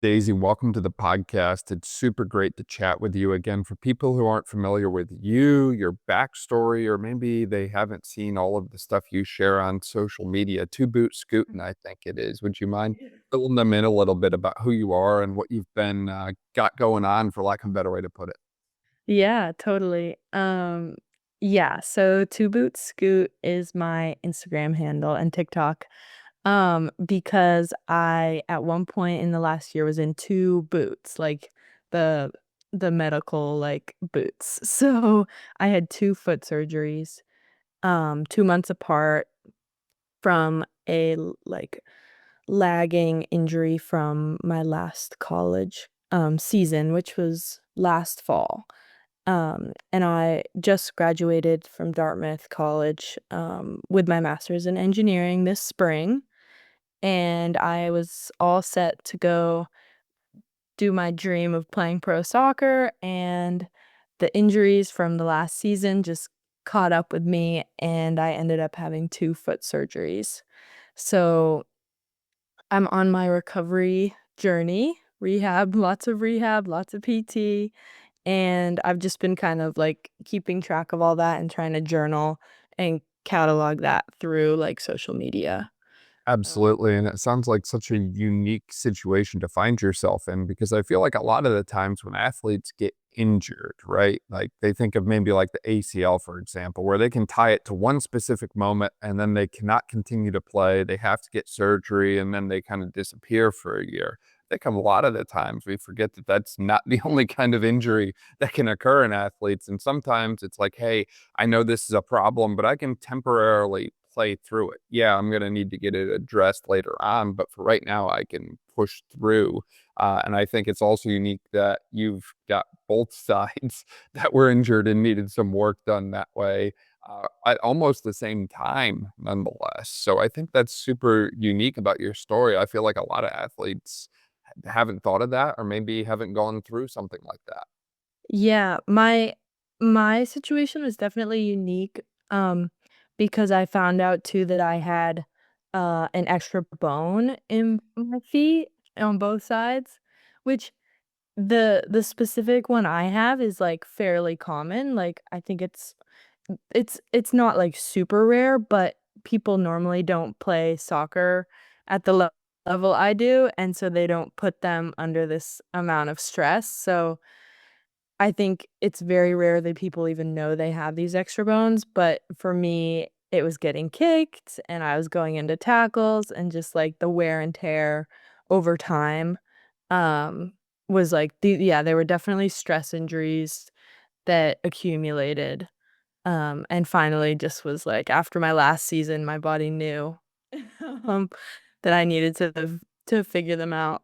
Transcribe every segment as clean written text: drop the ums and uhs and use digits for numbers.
Daisy, welcome to the podcast. It's super great to chat with you again. For people who aren't familiar with you, your backstory, or maybe they haven't seen all of the stuff you share on social media, Two Boot Scootin', I think it is. Would you mind filling them in a little bit about who you are and what you've been got going on, for lack of a better way to put it? Yeah, totally. Yeah, so Two Boots Scoot is my Instagram handle and TikTok. Because I at one point in the last year was in two boots, like the the medical like boots. So I had two foot surgeries, 2 months apart from like lagging injury from my last college season, which was last fall. And I just graduated from Dartmouth College with my master's in engineering this spring, and I was all set to go do my dream of playing pro soccer, and the injuries from the last season just caught up with me, and I ended up having two foot surgeries. So I'm on my recovery journey, rehab, lots of PT, and I've just been kind of, like, keeping track of all that and trying to journal and catalog that through, like, social media. Um Absolutely, and it sounds like such a unique situation to find yourself in because I feel like a lot of the times when athletes get injured, right? Like they think of maybe like the ACL, for example, where they can tie it to one specific moment and then they cannot continue to play. They have to get surgery and then they kind of disappear for a year. I think a lot of the times we forget that that's not the only kind of injury that can occur in athletes. And sometimes it's like, hey, I know this is a problem, but I can temporarily play through it. Yeah, I'm gonna need to get it addressed later on, but for right now, I can push through. And I think it's also unique that you've got both sides that were injured and needed some work done that way at almost the same time, nonetheless. So I think that's super unique about your story. I feel like a lot of athletes haven't thought of that or maybe haven't gone through something like that. Yeah, my situation was definitely unique, because I found out too that I had, an extra bone in my feet on both sides, which the specific one I have is, like, fairly common, like, I think it's not, like, super rare, but people normally don't play soccer at the level I do, and so they don't put them under this amount of stress, so I think it's very rare that people even know they have these extra bones, but for me, it was getting kicked, and I was going into tackles, and just, like, the wear and tear over time, um, was, like yeah, they were definitely stress injuries that accumulated, and finally just was, like, after my last season, my body knew, um, that I needed to figure them out.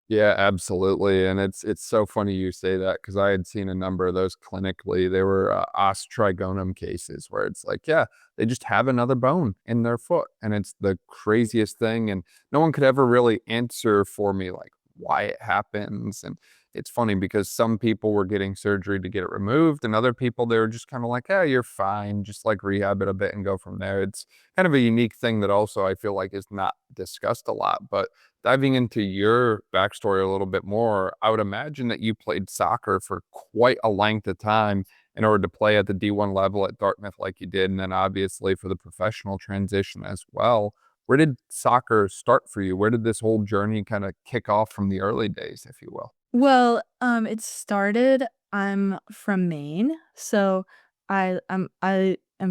Yeah, absolutely, and it's so funny you say that because I had seen a number of those clinically. They were, os trigonum cases where it's like, yeah, they just have another bone in their foot, and it's the craziest thing, and no one could ever really answer for me, like, why it happens, and it's funny because some people were getting surgery to get it removed, and other people, they were just kinda like, "Yeah, you're fine, just, like, rehab it a bit and go from there." It's kind of a unique thing that also I feel like is not discussed a lot, but diving into your backstory a little bit more, I would imagine that you played soccer for quite a length of time in order to play at the D1 level at Dartmouth like you did, and then obviously for the professional transition as well. Where did soccer start for you? Where did this whole journey kinda kick off from the early days, if you will? Well, it started I'm from Maine, so I am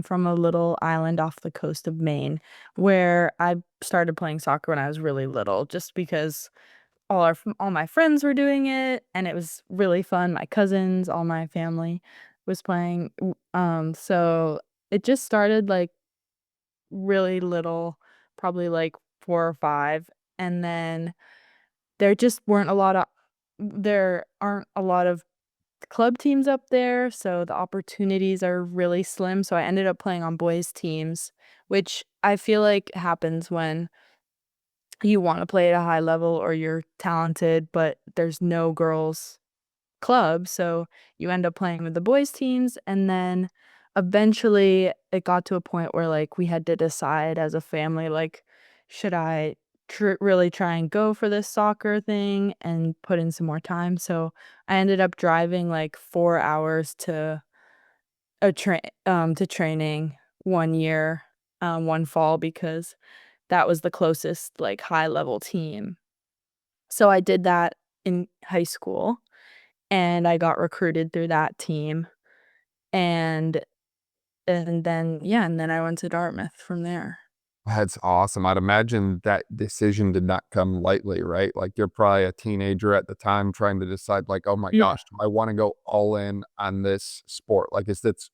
from a little island off the coast of Maine where I started playing soccer when I was really little just because all my friends were doing it, and it was really fun. My cousins, all my family was playing, so it just started, like, really little, probably, like, 4 or 5, and then there just weren't a lotta there aren't a lot of club teams up there, so the opportunities are really slim, so I ended up playing on boys' teams, which I feel like happens when you wanna play at a high level or you're talented, but there's no girls' club, so you end up playing with the boys' teams, and then eventually it got to a point where, like, we had to decide as a family, like, should I really try and go for this soccer thing and put in some more time. So I ended up driving like 4 hours to training one year, one fall because that was the closest like high level team. So I did that in high school and I got recruited through that team and and then I went to Dartmouth from there. That's awesome. I'd imagine that decision did not come lightly, right? Like, you're probably a teenager at the time trying to decide, like, "Oh my Yeah. gosh, do I wanna go all in on this sport? Like, is this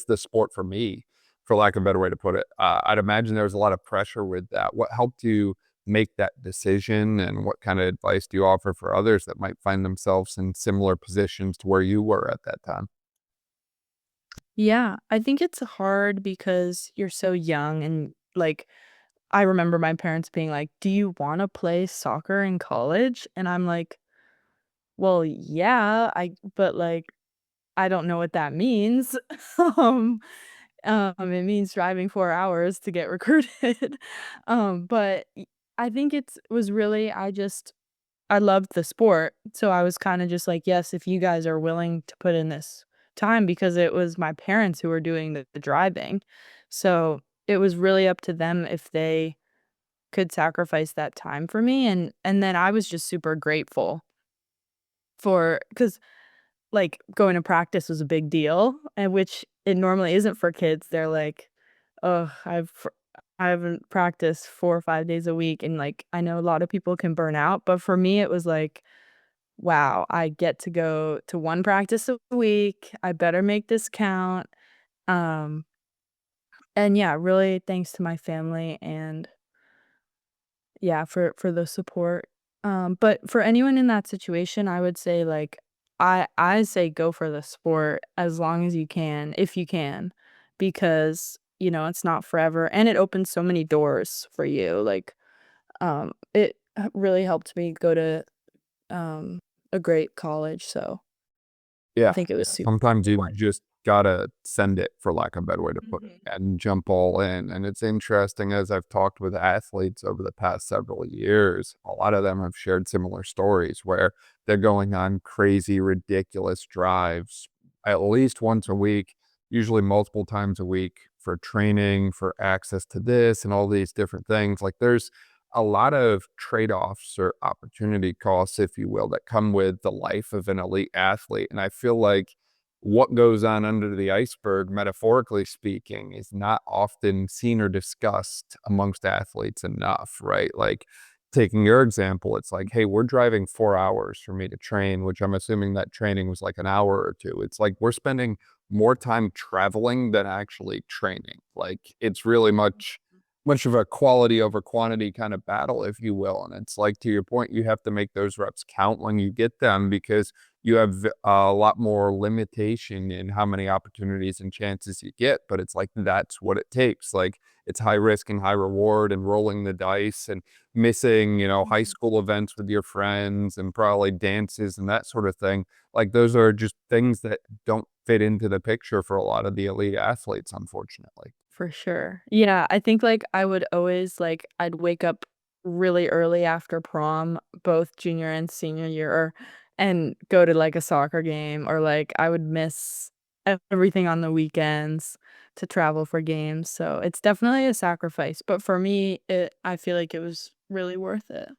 the sport for me?" For lack of a better way to put it. I'd imagine there was a lot of pressure with that. What helped you make that decision, and what kinda advice do you offer for others that might find themselves in similar positions to where you were at that time? Yeah, I think it's hard because you're so young and, like, I remember my parents being like, "Do you wanna play soccer in college?" And I'm like, "Well, yeah, but, like, I don't know what that means." Um, it means driving 4 hours to get recruited. But y I think was really I loved the sport, so I was kinda just like, "Yes, if you guys are willing to put in this time," because it was my parents who were doing the driving. So, it was really up to them if they could sacrifice that time for me, and then I was just super grateful for because like, going to practice was a big deal, and which it normally isn't for kids. They're like, "Ugh, I haven't practiced 4 or 5 days a week," and, like, I know a lot of people can burn out, but for me, it was like, "Wow, I get to go to 1 practice a week. I better make this count." Um, and yeah, really thanks to my family and yeah, for the support. But for anyone in that situation, I would say, like, I say go for the sport as long as you can, if you can, because, it's not forever, and it opens so many doors for you, like, it really helped me go to, um, a great college, so I Yeah. think it was super Sometimes you important. just gotta send it, for lack of a better way to put it, Mhm. and jump all in, and it's interesting as I've talked with athletes over the past several years, a lot of them have shared similar stories where they're going on crazy, ridiculous drives at least once a week, usually multiple times a week for training, for access to this and all these different things. Like, there's a lot of trade-offs or opportunity costs, if you will, that come with the life of an elite athlete, and I feel like what goes on under the iceberg, metaphorically speaking, is not often seen or discussed amongst athletes enough, right? Like, taking your example, it's like, "Hey, we're driving 4 hours for me to train," which I'm assuming that training was like an hour or 2. It's like we're spending more time traveling than actually training. Like, it's really much of a quality over quantity kind of battle, if you will. And it's like, to your point, you have to make those reps count when you get them because you have a lot more limitation in how many opportunities and chances you get. But it's like, that's what it takes. Like, it's high risk and high reward and rolling the dice and missing, high Mhm. school events with your friends and probably dances and that sort of thing. Like, those are just things that don't fit into the picture for a lot of the elite athletes, unfortunately. For sure. Yeah, I think, like, I would always I'd wake up really early after prom, both junior and senior year, and go to, like, a soccer game, or, like, I would miss everything on the weekends to travel for games, so it's definitely a sacrifice, but for me, I feel like it was really worth it.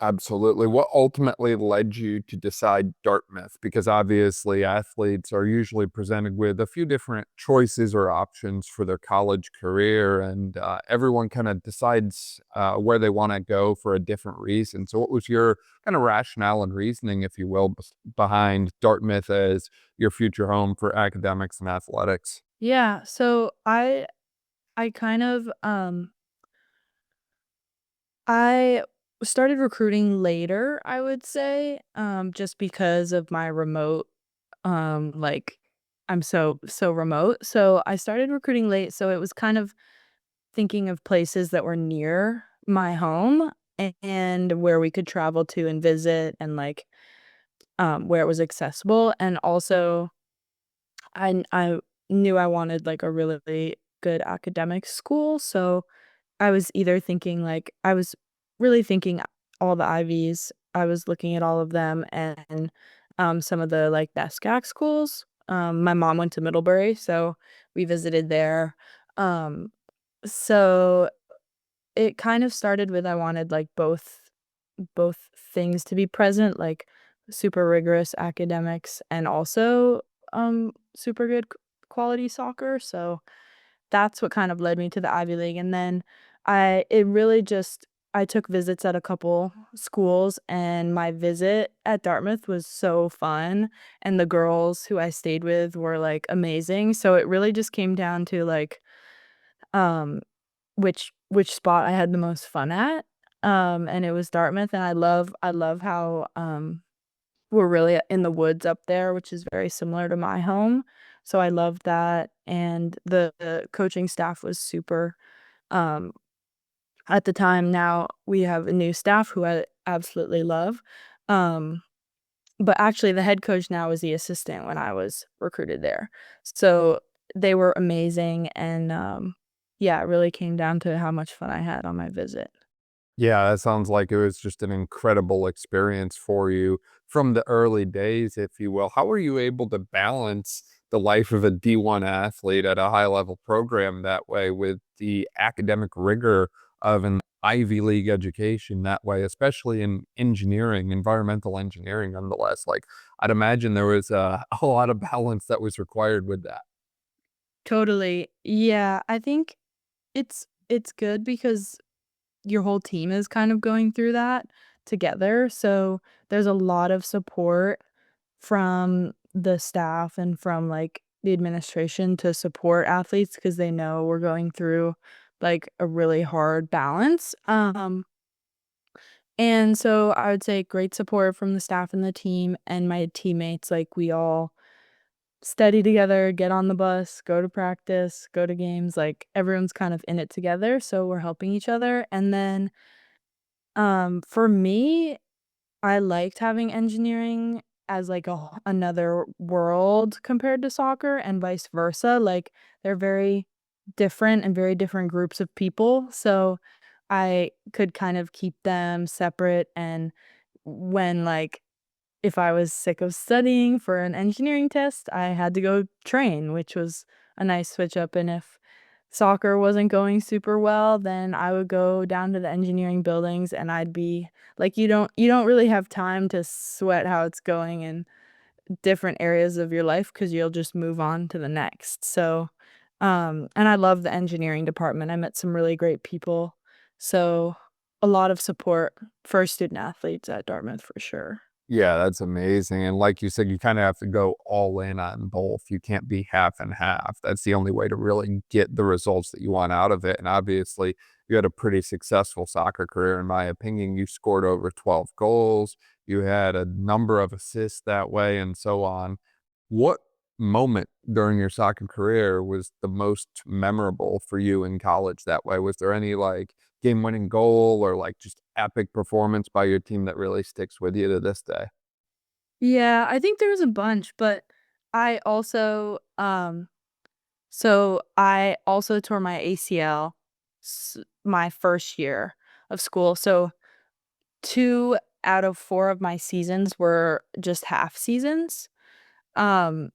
Absolutely. What ultimately led you to decide Dartmouth? Because obviously athletes are usually presented with a few different choices or options for their college career, and everyone kind of decides where they want to go for a different reason. So, what was your kind of rationale and reasoning, if you will, behind Dartmouth as your future home for academics and athletics? Yeah, so I kind of, I started recruiting later, I would say, just because of my remote, like, I'm so remote. So I started recruiting late, so it was kind of thinking of places that were near my home and where we could travel to and visit and like where it was accessible. And also I knew I wanted like a really good academic school. So I was either thinking like I was really thinking all the Ivies. I was looking at all of them and, some of the, like, best GAC schools. My mom went to Middlebury, so we visited there. Um, so it kind of started with I wanted, like, both things to be present, like, super rigorous academics and also, super good quality soccer, so that's what kind of led me to the Ivy League, and then it really just I took visits at a couple schools, and my visit at Dartmouth was so fun, and the girls who I stayed with were, like, amazing, so it really just came down to, like, um, which spot I had the most fun at, and it was Dartmouth, and I love how, we're really in the woods up there, which is very similar to my home, so I loved that, and the coaching staff was super, um, at the time. Now we have a new staff who I absolutely love, um, but actually the head coach now is the assistant when I was recruited there. So they were amazing and, yeah, it really came down to how much fun I had on my visit. Yeah, that sounds like it was just an incredible experience for you from the early days, if you will. How were you able to balance the life of a D1 athlete at a high level program that way with the academic rigor of an Ivy League education that way, especially in engineering, environmental engineering, nonetheless? Like, I'd imagine there was a lot of balance that was required with that. Totally. Yeah, I think it's good because your whole team is kind of going through that together, so there's a lot of support from the staff and from, like, the administration to support athletes because they know we're going through, like, a really hard balance, and so I would say great support from the staff and the team and my teammates, like, we all study together, get on the bus, go to practice, go to games, like, everyone's kind of in it together, so we're helping each other, and then, for me, I liked having engineering as, like, another world compared to soccer and vice versa, like, they're very different and very different groups of people, so I could kind of keep them separate, and when, like, if I was sick of studying for an engineering test, I had to go train, which was a nice switch up, and if soccer wasn't going super well, then I would go down to the engineering buildings and I'd be like, you don't really have time to sweat how it's going in different areas of your life because 'cause you'll just move on to the next. So, and I love the engineering department. I met some really great people. So, a lot of support for student athletes at Dartmouth for sure. Yeah, that's amazing, and like you said, you kinda have to go all in on both, you can't be half and half, that's the only way to really get the results that you want out of it, and obviously, you had a pretty successful soccer career, in my opinion, you scored over 12 goals, you had a number of assists that way, and so on. What moment during your soccer career was the most memorable for you in college that way? Was there any, like, game-winning goal or, like, just epic performance by your team that really sticks with you to this day? Yeah, I think there was a bunch, but I also, so I also tore my ACL my first year of school. So 2 out of 4 of my seasons were just half seasons, um,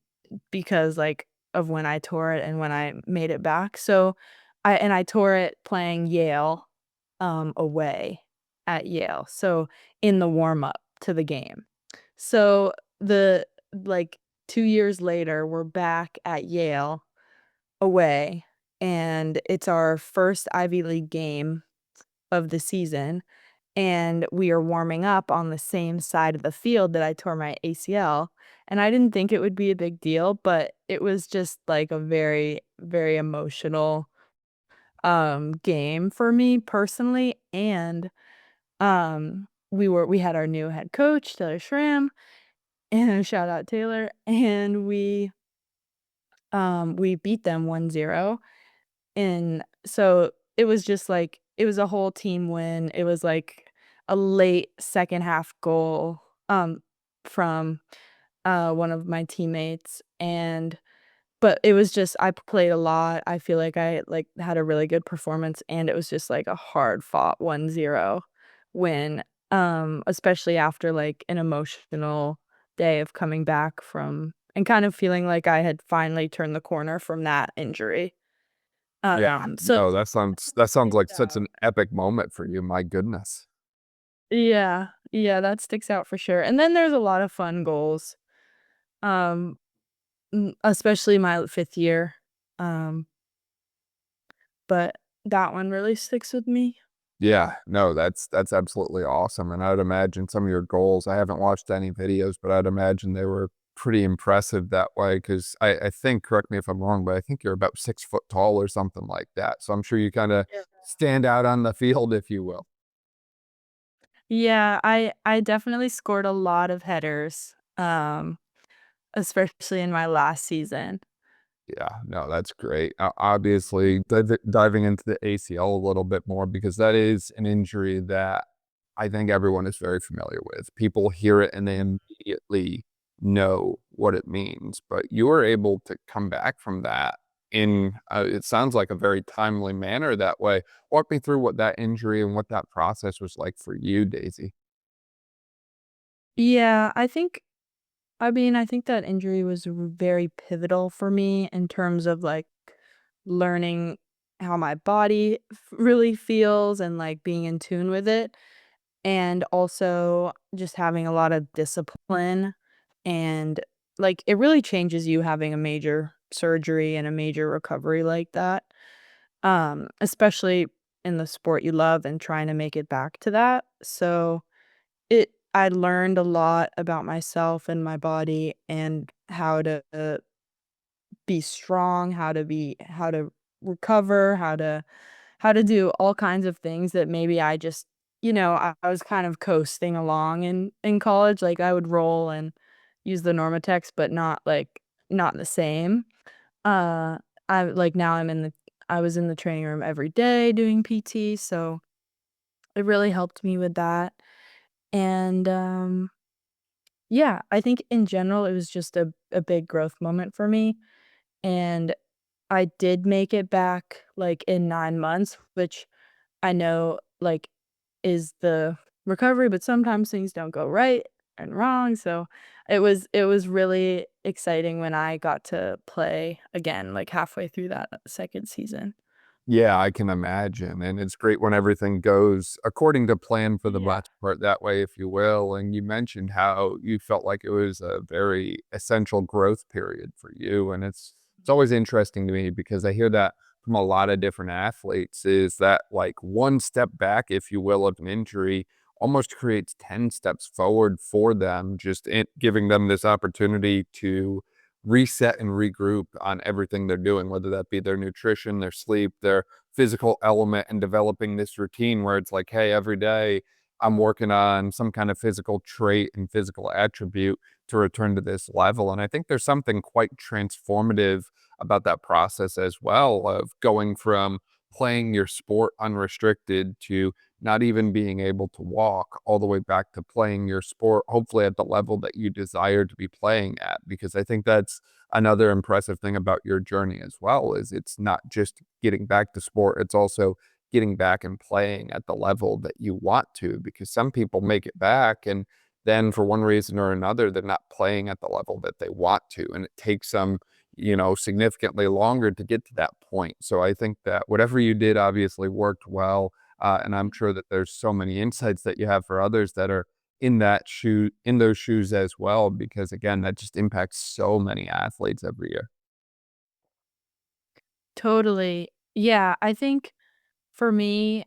because, like, of when I tore it and when I made it back. So I tore it playing Yale, away at Yale, so in the warm up to the game. So the like, 2 years later, we're back at Yale away, and it's our first Ivy League game of the season, and we are warming up on the same side of the field that I tore my ACL, and I didn't think it would be a big deal, but it was just, like, a very, very emotional, game for me personally, and, we had our new head coach, Taylor Schramm, and shout out Taylor, and we beat them 1-0, and so it was just like it was a whole team win. It was like a late second half goal, from, one of my teammates, and but it was just I played a lot. I feel like I, like, had a really good performance, and it was just, like, a hard fought 1-0, win, especially after, like, an emotional day of coming back from and kind of feeling like I had finally turned the corner from that injury. Yeah. So No, that sounds sticks like such out. an epic moment for you, my goodness. Yeah, yeah, that sticks out for sure, and then there's a lot of fun goals, um, especially my 5th year, um, but that one really sticks with me. Yeah, no, that's absolutely awesome, and I would imagine some of your goals I haven't watched any videos, but I'd imagine they were pretty impressive that way. Because I think, correct me if I'm wrong, but I think you're about 6 foot tall or something like that, so I'm sure you kinda Yeah. stand out on the field, if you will. Yeah, I definitely scored a lot of headers, especially in my last season. Yeah, no, that's great. Obviously, diving into the ACL a little bit more because that is an injury that I think everyone is very familiar with. People hear it and they immediately know what it means, but you were able to come back from that in, it sounds like a very timely manner that way. Walk me through what that injury and what that process was like for you, Daisy. Yeah, I think that injury was very pivotal for me in terms of, like, learning how my body really feels and, like, being in tune with it, and also just having a lot of discipline, and, like, it really changes you having a major surgery and a major recovery like that, especially in the sport you love and trying to make it back to that. So, I learned a lot about myself and my body and how to be strong, how to recover, how to do all kinds of things that maybe I just I was kind of coasting along in college, like, I would roll and use the Normatex, but not the same. Uh, now I was in the training room every day doing PT, so it really helped me with that, and, yeah, I think in general, it was just a big growth moment for me, and I did make it back, like, in 9 months, which I know, like, is the recovery, but sometimes things don't go right and wrong, so it was really exciting when I got to play again, like, halfway through that 2nd season. Yeah, I can imagine, and it's great when everything goes according to plan for the Yeah. most part that way, if you will, and you mentioned how you felt like it was a very essential growth period for you, and it's always interesting to me because I hear that from a lot of different athletes is that, like, one step back, if you will, of an injury almost creates 10 steps forward for them, just giving them this opportunity to reset and regroup on everything they're doing, whether that be their nutrition, their sleep, their physical element, and developing this routine where it's like, hey, every day I'm working on some kind of physical trait and physical attribute to return to this level. And I think there's something quite transformative about that process as well of going from playing your sport unrestricted to not even being able to walk all the way back to playing your sport, hopefully at the level that you desire to be playing at. Because I think that's another impressive thing about your journey as well, is it's not just getting back to sport, it's also getting back and playing at the level that you want to. Because some people make it back and then for one reason or another, they're not playing at the level that they want to. And it takes them, significantly longer to get to that point. So I think that whatever you did obviously worked well, and I'm sure that there's so many insights that you have for others that are in those shoes as well, because again, that just impacts so many athletes every year. Totally. Yeah, I think for me,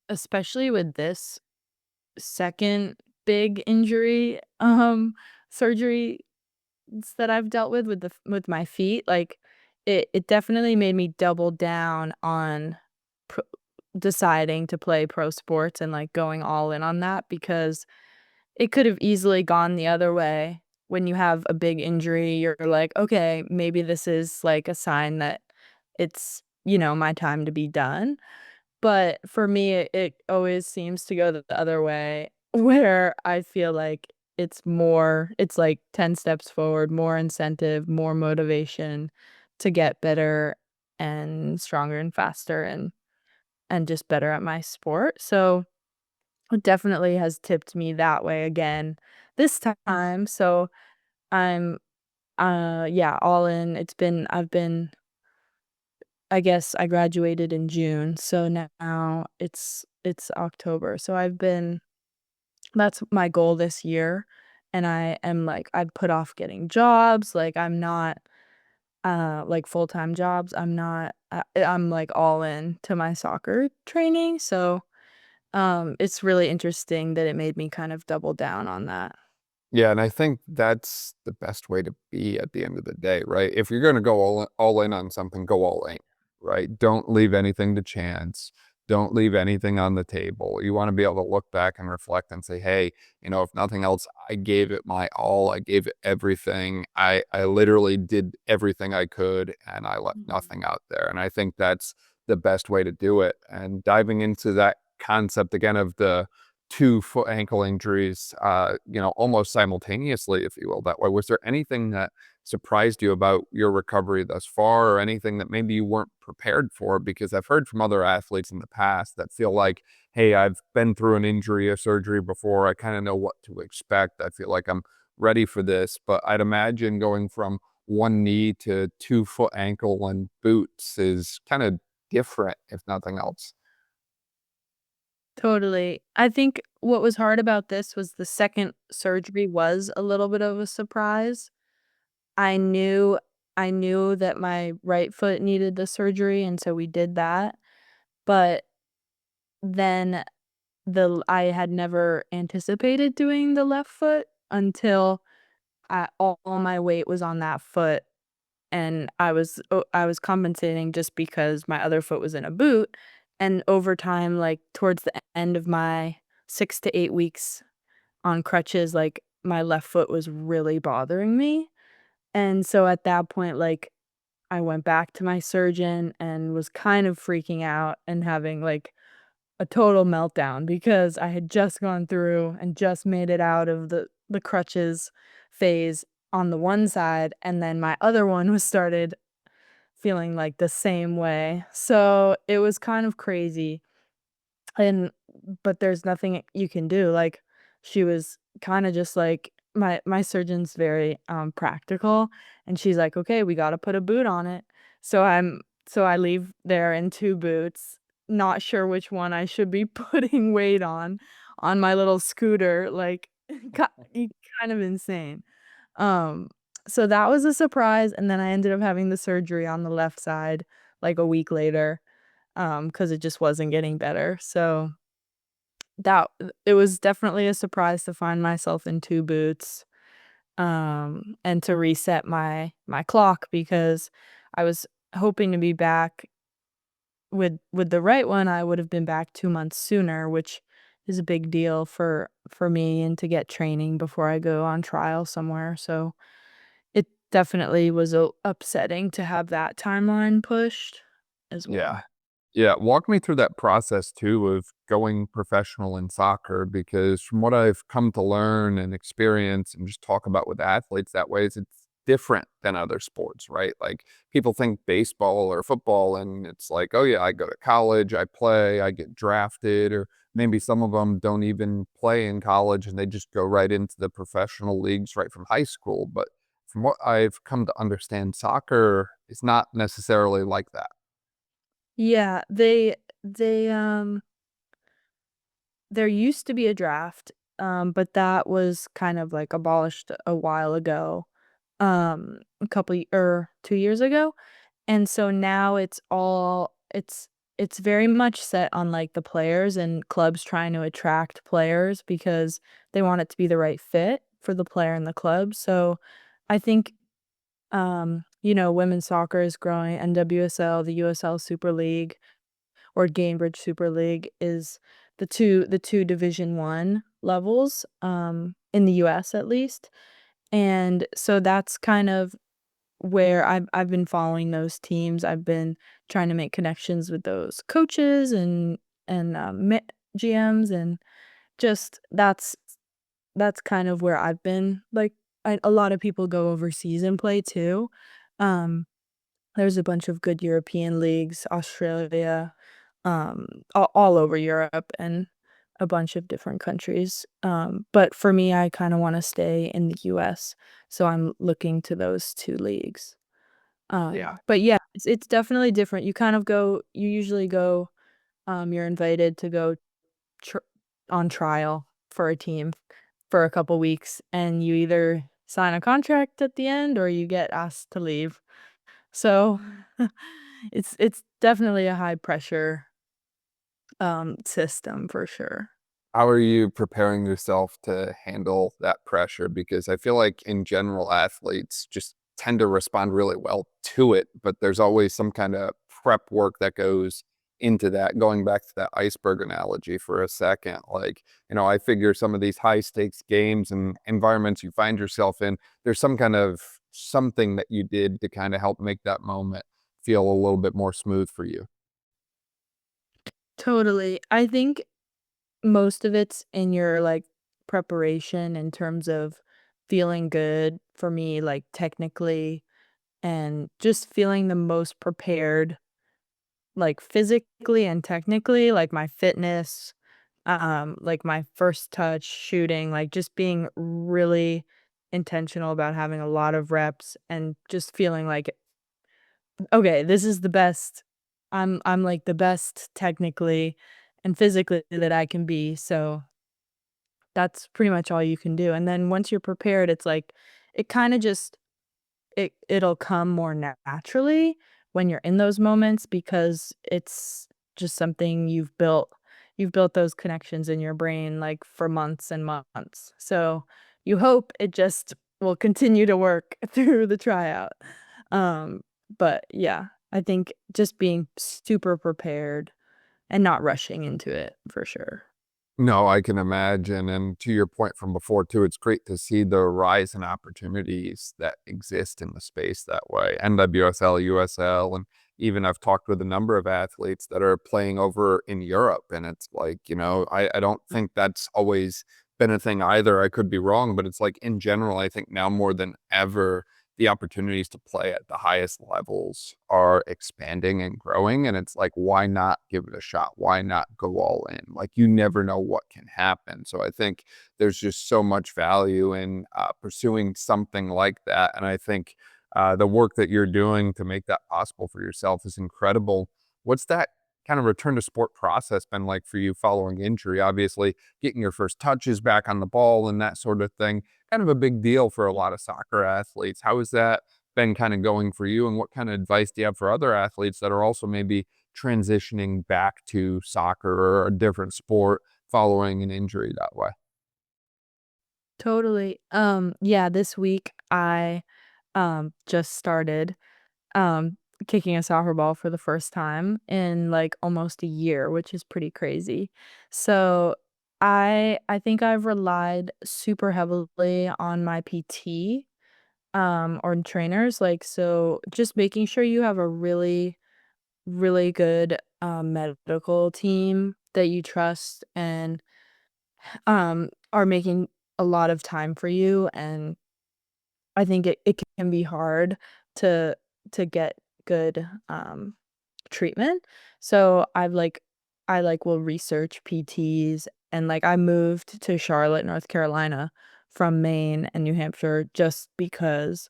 especially with this 2nd big injury, surgery that I've dealt with with my feet, like, it definitely made me double down on pro deciding to play pro sports and, like, going all in on that because it could have easily gone the other way. When you have a big injury, you're like, "Okay, maybe this is, like, a sign that it's, my time to be done." But for me, it always seems to go the other way, where I feel like it's like 10 steps forward, more incentive, more motivation to get better and stronger and faster and just better at my sport. So, it definitely has tipped me that way again this time, so I'm, yeah, all in. I've been I guess I graduated in June, so now it's October, so I've been that's my goal this year, and I am, like, I've put off getting jobs, like, I'm not, like, full-time jobs, I'm not I'm, like, all in to my soccer training, so, it's really interesting that it made me kind of double down on that. Yeah, and I think that's the best way to be at the end of the day, right? If you're gonna go all in on something, go all in, right? Don't leave anything to chance. Don't leave anything on the table. You wanna be able to look back and reflect and say, "Hey, if nothing else, I gave it my all. I gave it everything. I literally did everything I could, and I left Mhm. nothing out there." And I think that's the best way to do it. And diving into that concept again of the 2 foot ankle injuries, almost simultaneously, if you will, that way. Was there anything that surprised you about your recovery thus far or anything that maybe you weren't prepared for? Because I've heard from other athletes in the past that feel like, "Hey, I've been through an injury or surgery before. I kinda know what to expect. I feel like I'm ready for this." But I'd imagine going from 1 knee to 2-foot ankle and boots is kinda different, if nothing else. Totally. I think what was hard about this was the second surgery was a little bit of a surprise. I knew I knew that my right foot needed the surgery, and so we did that, but then I had never anticipated doing the left foot until all my weight was on that foot, and I was compensating just because my other foot was in a boot, and over time, like, towards the end of my 6 to 8 weeks on crutches, like, my left foot was really bothering me, and so at that point, like, I went back to my surgeon and was kind of freaking out and having, like, a total meltdown because I had just gone through and just made it out of the crutches phase on the one side, and then my other one was started feeling like the same way. So, it was kind of crazy, and but there's nothing you can do, like, she was kinda just like my surgeon's very, practical, and she's like, "Okay, we gotta put a boot on it." So I leave there in 2 boots, not sure which one I should be putting weight on my little scooter, like, ki kind of insane. Um, so that was a surprise, and then I ended up having the surgery on the left side, like, a week later, because it just wasn't getting better, so it was definitely a surprise to find myself in 2 boots, and to reset my clock because I was hoping to be back with the right one, I would have been back 2 months sooner, which is a big deal for me and to get training before I go on trial somewhere, so it definitely was, upsetting to have that timeline pushed as well. Yeah. Yeah, walk me through that process too of going professional in soccer because from what I've come to learn and experience and just talk about with athletes that way is it's different than other sports, right? Like people think baseball or football and it's like, "Oh yeah, I go to college, I play, I get drafted," or maybe some of them don't even play in college and they just go right into the professional leagues right from high school, but from what I've come to understand, soccer is not necessarily like that. Yeah, there used to be a draft, but that was kind of, like, abolished a while ago, a couple 2 years ago, and so now it's very much set on, like, the players and clubs trying to attract players because they want it to be the right fit for the player and the club, so I think, women's soccer is growing, NWSL, the USL Super League or Gainbridge Super League is the two Division I levels, in the US at least, and so that's kind of where I've been following those teams, I've been trying to make connections with those coaches and ma GMs, and just that's kind of where I've been, like, a lot of people go overseas and play too, um, there's a bunch of good European leagues, Australia, all over Europe, and a bunch of different countries. But for me, I kind of want to stay in the US, so I'm looking to those two leagues. Yeah. But yeah, it's definitely different. You usually go, you're invited to go tr on trial for a team for a couple weeks, and you either sign a contract at the end or you get asked to leave. So, it's definitely a high pressure, system for sure. How are you preparing yourself to handle that pressure? Because I feel like in general, athletes just tend to respond really well to it, but there's always some kind of prep work that goes into that. Going back to that iceberg analogy for a second, like, I figure some of these high stakes games and environments you find yourself in, there's some kind of something that you did to kind of help make that moment feel a little bit more smooth for you. Totally. I think most of it's in your, like, preparation in terms of feeling good for me, like, technically, and just feeling the most prepared, like, physically and technically, like, my fitness, like, my first touch, shooting, like, just being really intentional about having a lot of reps and just feeling like, "Okay, this is the best. I'm, like, the best technically and physically that I can be," so that's pretty much all you can do, and then once you're prepared, it's like, it kinda just it'll come more naturally when you're in those moments because it's just something you've built those connections in your brain, like, for months and months, so you hope it just will continue to work through the tryout, um, but yeah, I think just being super prepared and not rushing into it for sure. No, I can imagine, and to your point from before too, it's great to see the rise in opportunities that exist in the space that way. NWSL, USL, and even I've talked with a number of athletes that are playing over in Europe, and it's like, I don't think that's always been a thing either. I could be wrong, but it's like in general, I think now more than ever, the opportunities to play at the highest levels are expanding and growing. And it's like, why not give it a shot? Why not go all in? Like, you never know what can happen. So I think there's just so much value in pursuing something like that. And I think the work that you're doing to make that possible for yourself is incredible. What's that kind of return to sport process been like for you following injury? Obviously, getting your first touches back on the ball and that sort of thing, kind of a big deal for a lot of soccer athletes. How has that been kind of going for you? And what kind of advice do you have for other athletes that are also maybe transitioning back to soccer or a different sport following an injury that way? Totally. Yeah, this week I just started um kicking a soccer ball for the first time in like almost a year, which is pretty crazy. So I think I've relied super heavily on my PT or trainers, like, so just making sure you have a really good medical team that you trust and are making a lot of time for you, and I think it can be hard to get good, treatment. So I, like, will research PTs, and, like, I moved to Charlotte, North Carolina from Maine and New Hampshire just because,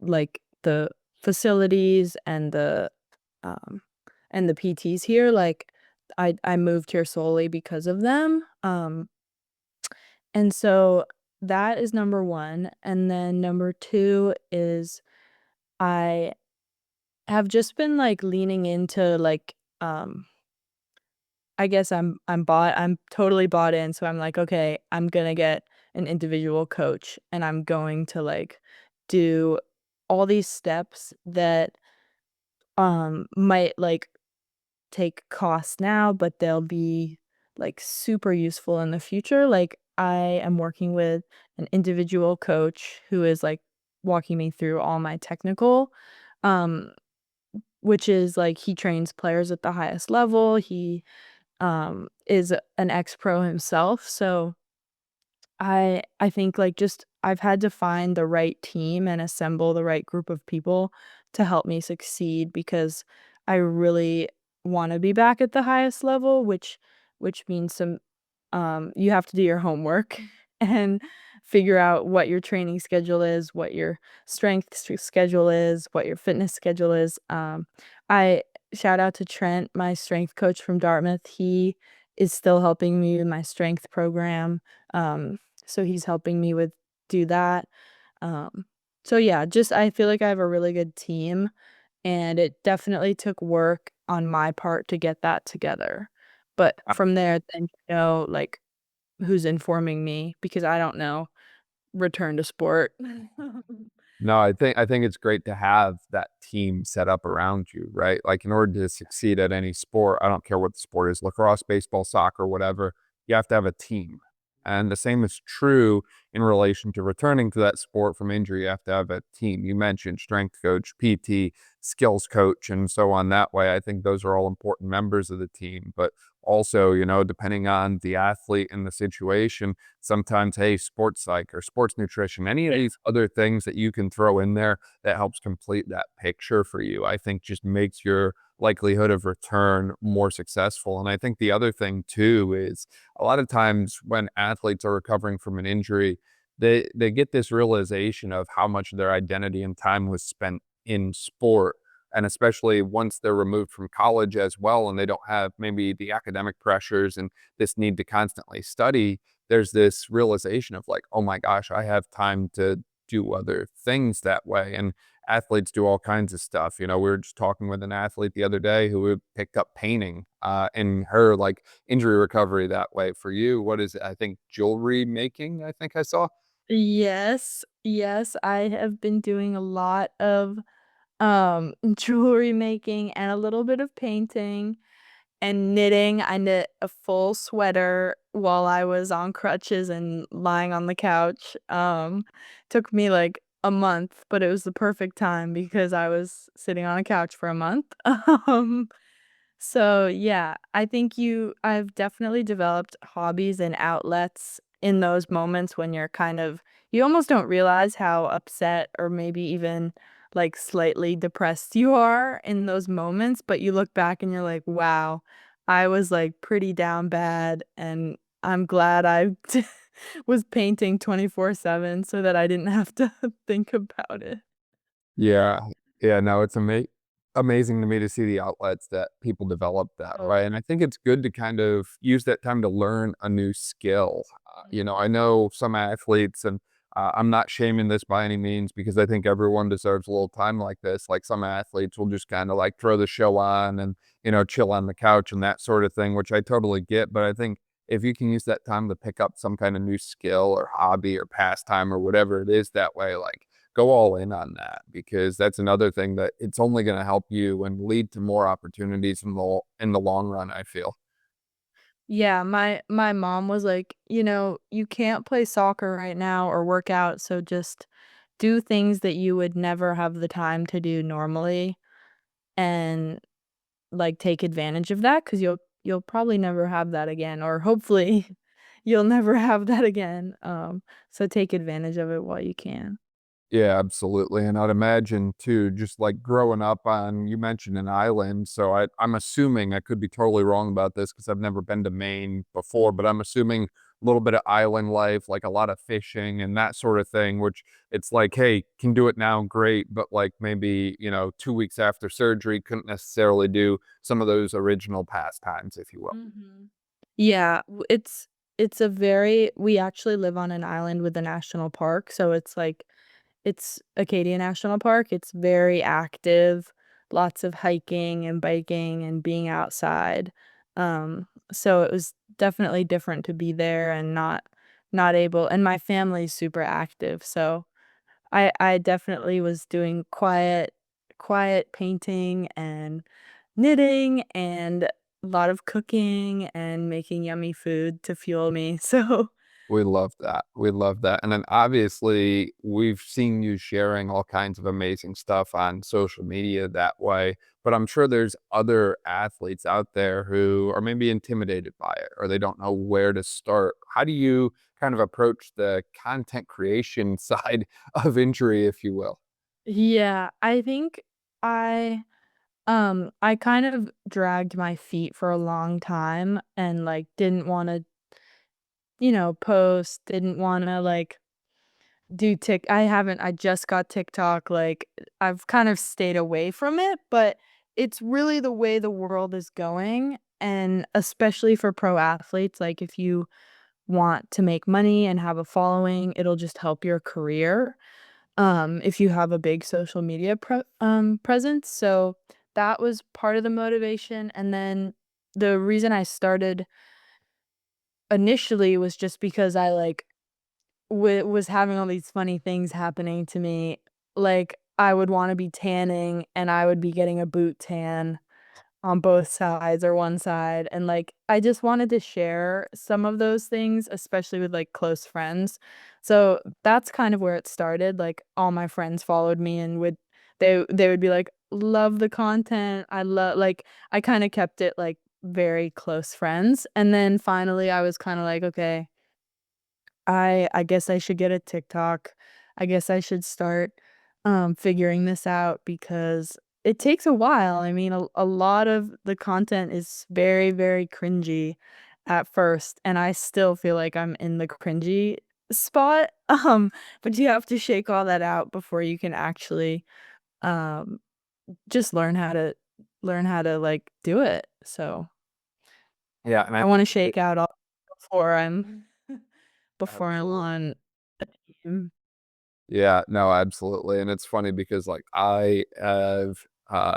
like, the facilities um and the PTs here, like, I moved here solely because of them, and so that is number 1, and then number 2 is I have just been, like, leaning into, like, I guess I'm totally bought in, so I'm like, "Okay, I'm gonna get an individual coach, and I'm going to, like, do all these steps that, might, like, take cost now, but they'll be, like, super useful in the future." Like, I am working with an individual coach who is, like, walking me through all my technical, um, which is, like, he trains players at the highest level. He, is an ex-pro himself, so I think, like, just I've had to find the right team and assemble the right group of people to help me succeed because I really wanna be back at the highest level, which means you have to do your homework and figure out what your training schedule is, what your schedule is, what your fitness schedule is. I shout out to Trent, my strength coach from Dartmouth. He is still helping me with my strength program. So he's helping me with do that. Um, so yeah, just I feel like I have a really good team, and it definitely took work on my part to get that together. But from there, then like, who's informing me because I don't know. Return to sport. No, I think it's great to have that team set up around you, right? Like in order to succeed at any sport, I don't care what the sport is, lacrosse, baseball, soccer, whatever, you have to have a team. And the same is true in relation to returning to that sport from injury. You have to have a team. You mentioned strength coach, PT, skills coach, and so on that way. I think those are all important members of the team. But also, depending on the athlete and the situation, sometimes, hey, sports psych or sports nutrition, any of these other things that you can throw in there that helps complete that picture for you, I think just makes your likelihood of return more successful. And I think the other thing too is a lot of times when athletes are recovering from an injury, they get this realization of how much of their identity and time was spent in sport. And especially once they're removed from college as well, and they don't have maybe the academic pressures and this need to constantly study, there's this realization of like, oh my gosh, I have time to do other things that way. And athletes do all kinds of stuff. We were just talking with an athlete the other day who had picked up painting in her like injury recovery that way. For you, what is it? I think jewelry making, I think I saw. Yes, yes, I have been doing a lot of, jewelry making and a little bit of painting and knitting. I knit a full sweater while I was on crutches and lying on the couch. Took me, like, a month, but it was the perfect time because I was sitting on a couch for a month. Um So, yeah, I think I've definitely developed hobbies and outlets in those moments when you almost don't realize how upset or maybe even like slightly depressed you are in those moments, but you look back and you're like, wow, I was like pretty down bad, and I'm glad I was painting 24/7 so that I didn't have to think about it. Yeah. Yeah, no, it's amazing to me to see the outlets that people develop that Oh. way, and I think it's good to kind of use that time to learn a new skill. I know some athletes, and, I'm not shaming this by any means because I think everyone deserves a little time like this. Like, some athletes will just kinda, like, throw the show on and, chill on the couch and that sort of thing, which I totally get, but I think if you can use that time to pick up some kinda new skill or hobby or pastime or whatever it is that way, like, go all in on that because that's another thing that it's only going to help you and lead to more opportunities in the long run, I feel. Yeah, my mom was like, "You can't play soccer right now or work out, so just do things that you would never have the time to do normally and, like, take advantage of that because you'll probably never have that again, or hopefully you'll never have that again, so take advantage of it while you can." Yeah, absolutely, and I'd imagine too, just, like, growing up on you mentioned an island, so I'm assuming, I could be totally wrong about this because 'cause I've never been to Maine before, but I'm assuming a little bit of island life, like a lot of fishing and that sort of thing, which it's like, "Hey, can do it now, great," but, like, maybe, 2 weeks after surgery, couldn't necessarily do some of those original pastimes, if you will. Mhm. Yeah, it's a very we actually live on an island with a national park, so it's Acadia National Park. It's very active, lots of hiking and biking and being outside. So it was definitely different to be there and not able, and my family's super active, so I definitely was doing quiet painting and knitting and a lot of cooking and making yummy food to fuel me. So We love that. We love that. And then obviously, we've seen you sharing all kinds of amazing stuff on social media that way. But I'm sure there's other athletes out there who are maybe intimidated by it or they don't know where to start. How do you kind of approach the content creation side of injury, if you will? yeah, I think I I kind of dragged my feet for a long time and, like, didn't wanna, post, didn't wanna, like, do Tik I just got TikTok, like, I've kind of stayed away from it, but it's really the way the world is going, and especially for pro athletes, like, if you want to make money and have a following, it'll just help your career, if you have a big social media presence, so that was part of the motivation, and then the reason I started initially was just because I, like, was having all these funny things happening to me, like, I would wanna be tanning, and I would be getting a boot tan on both sides or one side, and, like, I just wanted to share some of those things, especially with, like, close friends. So, that's kind of where it started, like, all my friends followed me and they would be like, "Love the content, I love," like, I kinda kept it, like, very close friends, and then finally I was kinda like, "Okay, I guess I should get a TikTok. I guess I should start, figuring this out because it takes a while. I mean, a lot of the content is very, very cringy at first, and I still feel like I'm in the cringy spot, but you have to shake all that out before you can actually, um, just learn how to, like, do it. So, Yeah, and I wanna shake out all before I'm before I'm absolutely. on a team. Yeah, no, absolutely, and it's funny because, like, I have,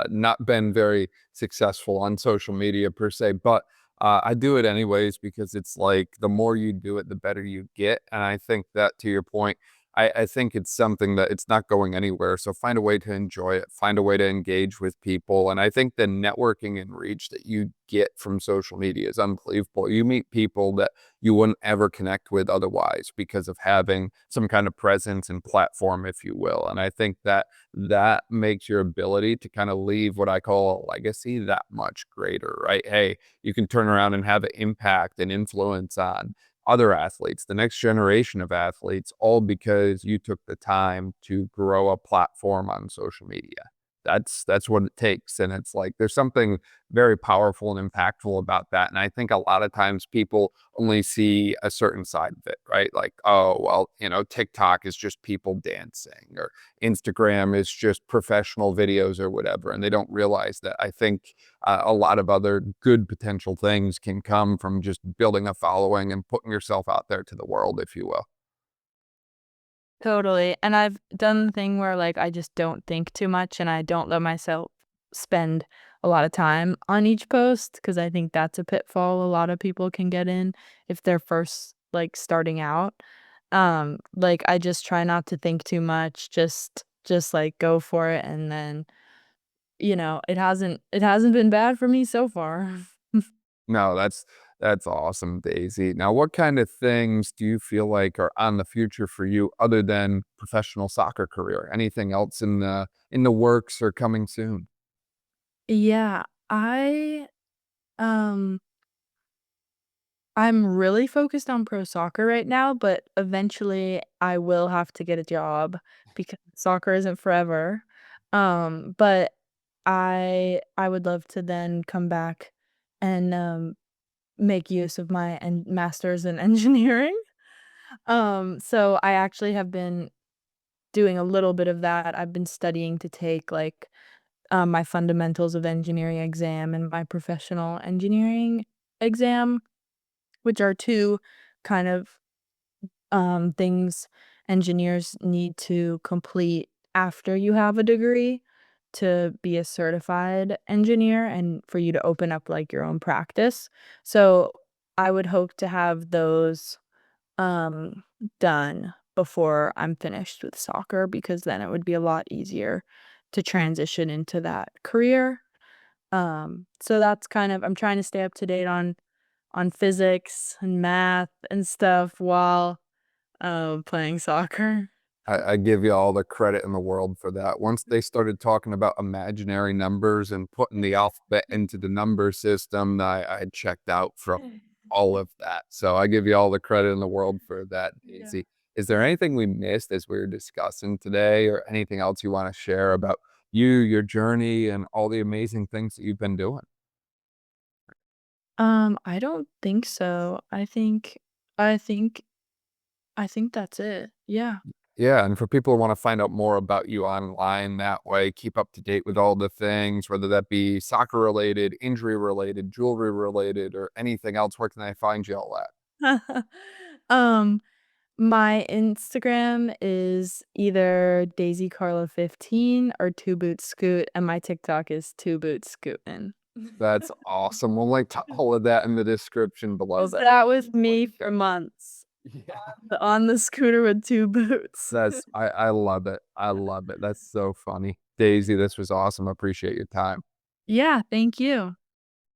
not been very successful on social media per se, but, I do it anyways because it's like the more you do it, the better you get, and I think that to your point, I think it's something that it's not going anywhere, so find a way to enjoy it, find a way to engage with people, and I think the networking and reach that you get from social media is unbelievable. You meet people that you wouldn't ever connect with otherwise because of having some kind of presence and platform, if you will. And I think that that makes your ability to kind of leave what I call a legacy that much greater, right? Hey, you can turn around and have an impact and influence on other athletes, the next generation of athletes, all because you took the time to grow a platform on social media. That's what it takes. And it's like there's something very powerful and impactful about that. And I think a lot of times people only see a certain side of it, right? Like, oh, well, TikTok is just people dancing or Instagram is just professional videos or whatever. And they don't realize that I think a lot of other good potential things can come from just building a following and putting yourself out there to the world, if you will. Totally, and I've done the thing where, like, I just don't think too much and I don't let myself spend a lot of time on each post because I think that's a pitfall a lot of people can get in if they're first, like, starting out. Like, I just try not to think too much, just, like, go for it, and then, it hasn't been bad for me so far. No, that's awesome, Daisy. Now, what kind of things do you feel like are on the future for you other than professional soccer career? Anything else in the works or coming soon? Yeah, um I'm really focused on pro soccer right now, but eventually I will have to get a job because soccer isn't forever. But I would love to then come back and make use of my master's in engineering. So I actually have been doing a little bit of that. I've been studying to take like my fundamentals of engineering exam and my professional engineering exam, which are two kind of things engineers need to complete after you have a degree to be a certified engineer and for you to open up like your own practice. So I would hope to have those um done before I'm finished with soccer because then it would be a lot easier to transition into that career. So that's kind of I'm trying to stay up to date on physics and math and stuff while playing soccer. I give you all the credit in the world for that. Once they started talking about imaginary numbers and putting the alphabet into the number system, I checked out from all of that. So I give you all the credit in the world for that, Yeah. Daisy. Is there anything we missed as we were discussing today or anything else you want to share about you, your journey, and all the amazing things that you've been doing. I don't think so. I think I think that's it. Yeah. Yeah, and for people who wanna find out more about you online that way, keep up to date with all the things, whether that be soccer related, injury related, jewelry related, or anything else, where can I find you all at? Um, my Instagram is either Daisy Carla 15 or Two Boot Scoot, and my TikTok is Two Boot Scootin'. That's awesome. We'll link to all of that in the description below. 'Cause That that was me for months, yeah. on the scooter with 2 boots. I love it. I love it. That's so funny. Daisy, this was awesome. I appreciate your time. Yeah, thank you.